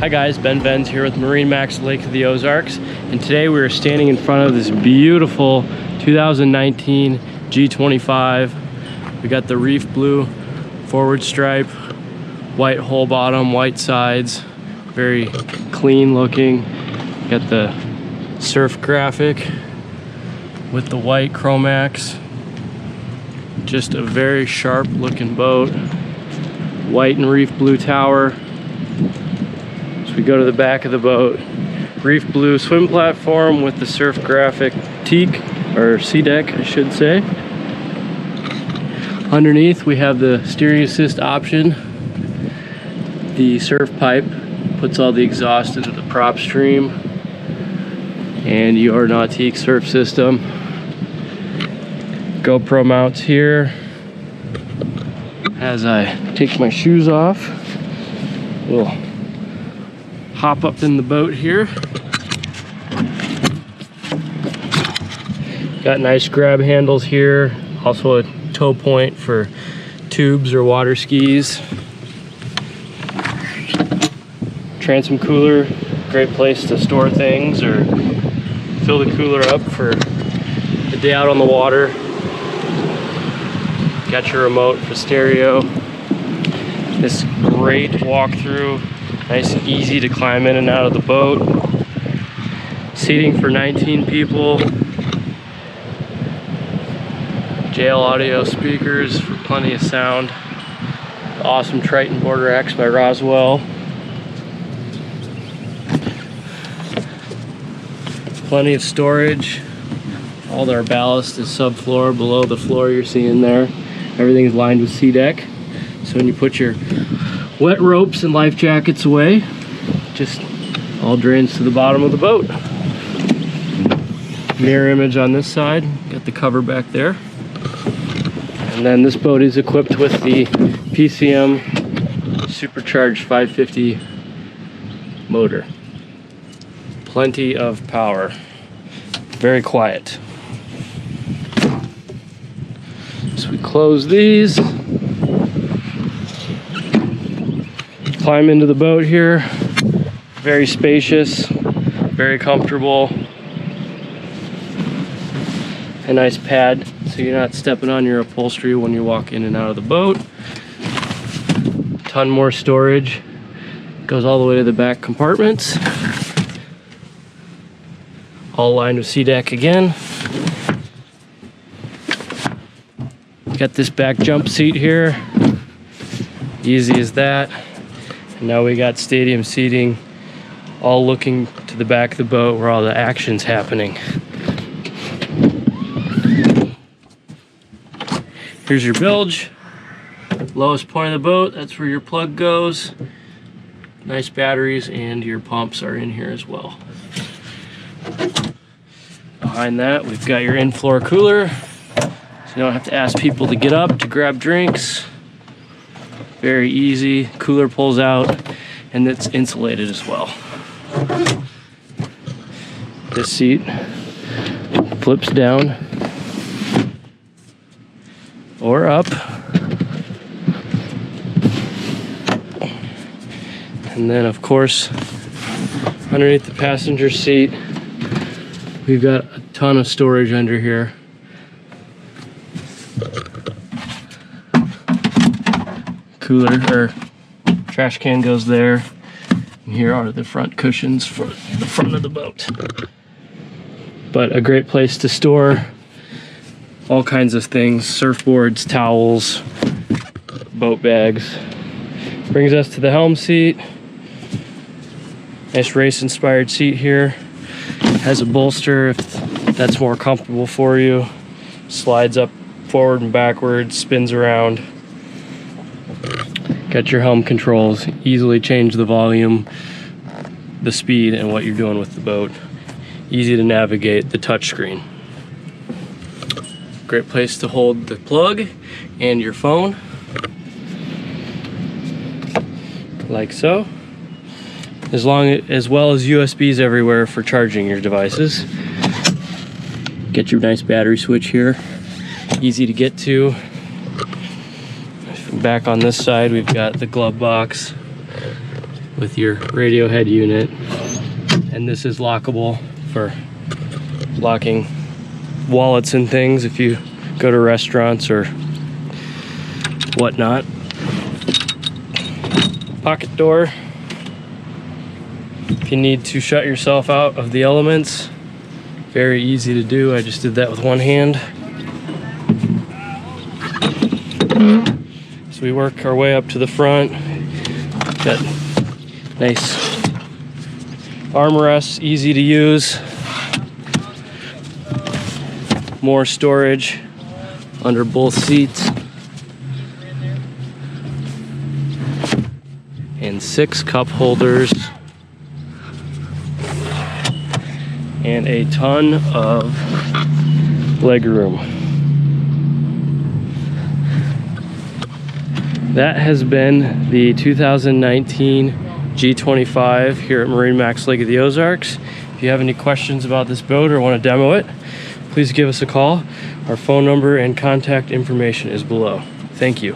Hi guys, Ben Benz here with MarineMax Lake of the Ozarks, and today we are standing in front of this beautiful 2019 G25. We got the reef blue forward stripe, white hull bottom, white sides, very clean looking. Got the surf graphic with the white Chromax. Just a very sharp looking boat. White and reef blue tower. We go to the back of the boat. Reef blue swim platform with the surf graphic teak, or sea deck I should say. Underneath we have the steering assist option. The surf pipe puts all the exhaust into the prop stream. And your Nautique surf system. GoPro mounts here. As I take my shoes off, we'll hop up in the boat here. Got nice grab handles here. Also a tow point for tubes or water skis. Transom cooler, great place to store things or fill the cooler up for a day out on the water. Got your remote for stereo. This great walkthrough. Nice and easy to climb in and out of the boat. Seating for 19 people. JL audio speakers for plenty of sound. Awesome Triton Border X by Roswell. Plenty of storage. All our ballast is subfloor, below the floor you're seeing there. Everything's lined with sea deck. So when you put your wet ropes and life jackets away, just all drains to the bottom of the boat. Mirror image on this side, got the cover back there. And then this boat is equipped with the PCM supercharged 550 motor. Plenty of power, very quiet. So we close these. Climb into the boat here. Very spacious, very comfortable. A nice pad so you're not stepping on your upholstery when you walk in and out of the boat. Ton more storage. Goes all the way to the back compartments. All lined with sea deck again. Got this back jump seat here. Easy as that. And now we got stadium seating, all looking to the back of the boat where all the action's happening. Here's your bilge. Lowest point of the boat, that's where your plug goes. Nice batteries, and your pumps are in here as well. Behind that, we've got your in-floor cooler. So you don't have to ask people to get up to grab drinks. Very easy. Cooler pulls out, and it's insulated as well. This seat flips down or up. And then of course, underneath the passenger seat, we've got a ton of storage under here. Cooler or trash can goes there, and here are the front cushions for the front of the boat. But a great place to store all kinds of things: surfboards, towels, boat bags. Brings us to the helm seat. Nice race inspired seat here. Has a bolster if that's more comfortable for you. Slides up forward and backwards, spins around. Got your helm controls, easily change the volume, the speed, and what you're doing with the boat. Easy to navigate the touchscreen. Great place to hold the plug and your phone, like so. As well as USBs everywhere for charging your devices. Get your nice battery switch here, easy to get to. Back on this side, we've got the glove box, with your radio head unit. And this is lockable for locking wallets and things if you go to restaurants or whatnot. Pocket door. If you need to shut yourself out of the elements, very easy to do. I just did that with one hand. So we work our way up to the front. Got nice armrests, easy to use. More storage under both seats. And 6 cup holders. And a ton of leg room. That has been the 2019 G25 here at MarineMax Lake of the Ozarks. If you have any questions about this boat or want to demo it, please give us a call. Our phone number and contact information is below. Thank you.